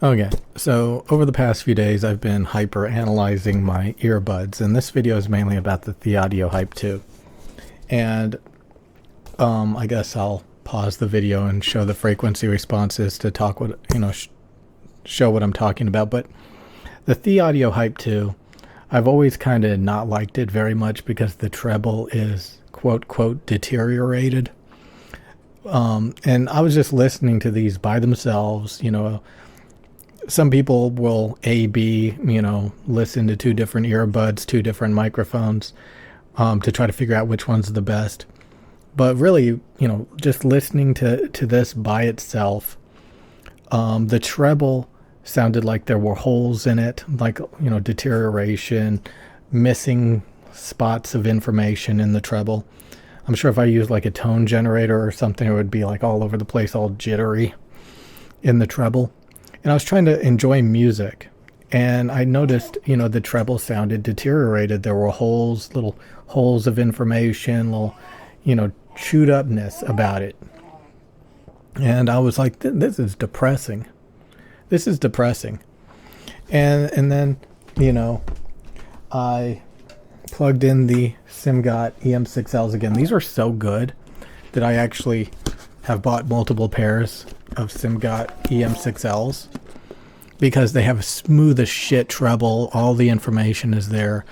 Okay, so over the past few days, I've been hyper analyzing my earbuds, and this video is mainly about the ThieAudio Hype2. And I guess I'll pause the video and show the frequency responses to talk what show what I'm talking about. But the ThieAudio Hype2, I've always kind of not liked it very much because the treble is quote quote deteriorated. And I was just listening to these by themselves, some people will listen to two different earbuds, two different microphones, to try to figure out which one's the best. But really, just listening to this by itself, the treble sounded like there were holes in it, like, deterioration, missing spots of information in the treble. I'm sure if I used like a tone generator or something, it would be like all over the place, all jittery in the treble. And I was trying to enjoy music, and I noticed, the treble sounded deteriorated. There were holes, little holes of information, little, chewed upness about it. And I was like, this is depressing. This is depressing. And then, I plugged in the Simgot EM6Ls again. These are so good that I actually have bought multiple pairs of Simgot EM6Ls because they have a smooth as shit treble. All the information is there,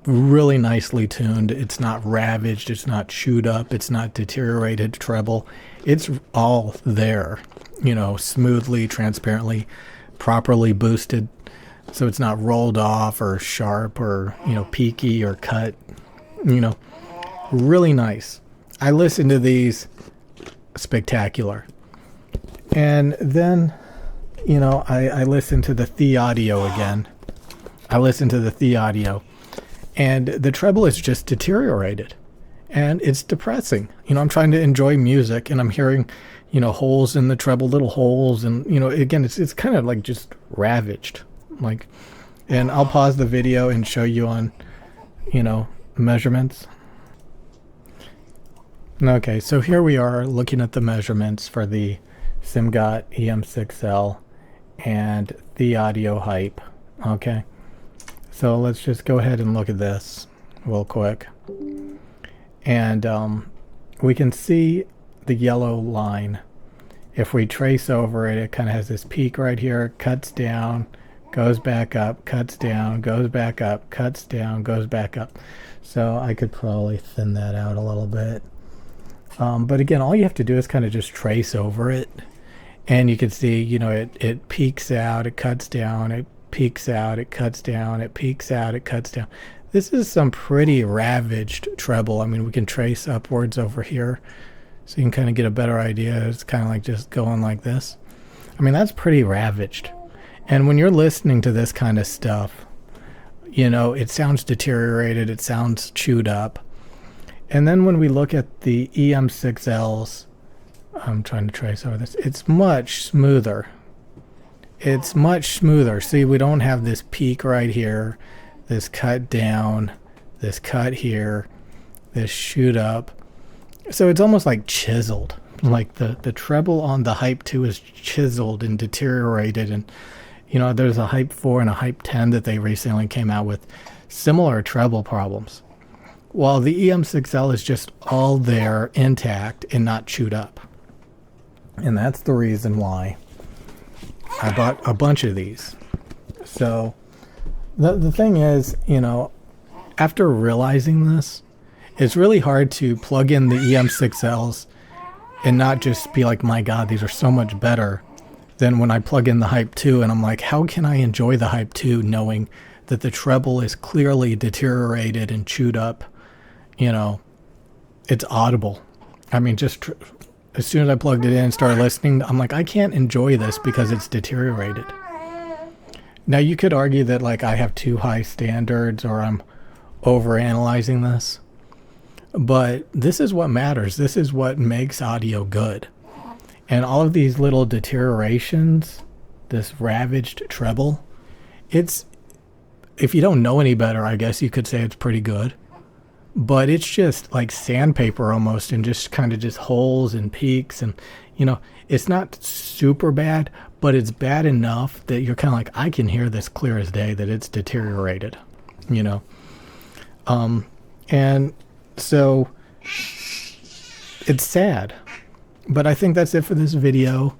really nicely tuned. It's not ravaged, it's not chewed up, it's not deteriorated treble. It's all there, smoothly, transparently, properly boosted, so it's not rolled off or sharp or peaky or cut. Really nice. I listen to these, spectacular. And then, I listened to the ThieAudio again. I listened to the ThieAudio, and the treble is just deteriorated, and it's depressing. I'm trying to enjoy music, and I'm hearing, holes in the treble, little holes, and again, it's kind of like just ravaged, like. And I'll pause the video and show you on, measurements. Okay, so here we are looking at the measurements for the Simgot EM6L and ThieAudio Hype. Okay, so let's just go ahead and look at this real quick. And we can see the yellow line. If we trace over it, it kind of has this peak right here, cuts down, goes back up, cuts down, goes back up, cuts down, goes back up. So I could probably thin that out a little bit. But again, all you have to do is kind of just trace over it. And you can see, it peaks out, it cuts down, it peaks out, it cuts down, it peaks out, it cuts down. This is some pretty ravaged treble. I mean, we can trace upwards over here, so you can kind of get a better idea. It's kind of like just going like this. I mean, that's pretty ravaged. And when you're listening to this kind of stuff, it sounds deteriorated, it sounds chewed up. And then when we look at the EM6Ls, I'm trying to trace over this, it's much smoother. It's much smoother. See, we don't have this peak right here, this cut down, this cut here, this shoot up. So it's almost like chiseled. Like the treble on the Hype2 is chiseled and deteriorated. And, there's a Hype4 and a Hype10 that they recently came out with similar treble problems. While the EM6L is just all there, intact, and not chewed up. And that's the reason why I bought a bunch of these. So the thing is, after realizing this, it's really hard to plug in the EM6Ls and not just be like, my God, these are so much better than when I plug in the Hype2. And I'm like, how can I enjoy the Hype2 knowing that the treble is clearly deteriorated and chewed up? It's audible. I mean, just as soon as I plugged it in and started listening, I'm like, I can't enjoy this because it's deteriorated. Now, you could argue that like I have too high standards or I'm overanalyzing this, but this is what matters. This is what makes audio good. And all of these little deteriorations, this ravaged treble, it's, if you don't know any better, I guess you could say it's pretty good. but it's just like sandpaper almost, and just kind of just holes and peaks, and it's not super bad, but it's bad enough that you're kind of like, I can hear this clear as day that it's deteriorated, you know. And so it's sad, but I think that's it for this video.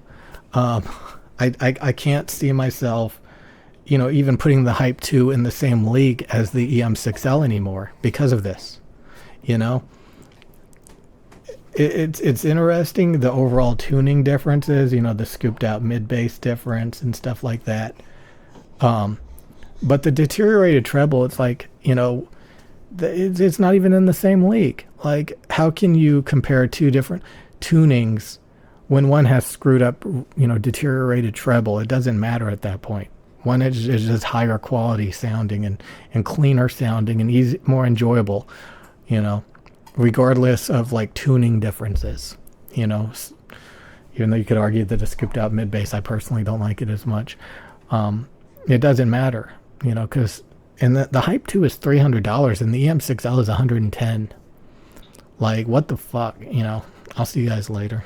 I can't see myself, even putting the Hype2 in the same league as the EM6L anymore because of this. It's interesting, the overall tuning differences, the scooped out mid bass difference and stuff like that. But the deteriorated treble, it's like, it's not even in the same league. Like, how can you compare two different tunings when one has screwed up, deteriorated treble? It doesn't matter at that point. One is just higher quality sounding and cleaner sounding and more enjoyable, regardless of like tuning differences, even though you could argue that a scooped out mid bass, I personally don't like it as much. It doesn't matter, because the Hype2 is $300 and the EM6L is $110. Like, what the fuck, I'll see you guys later.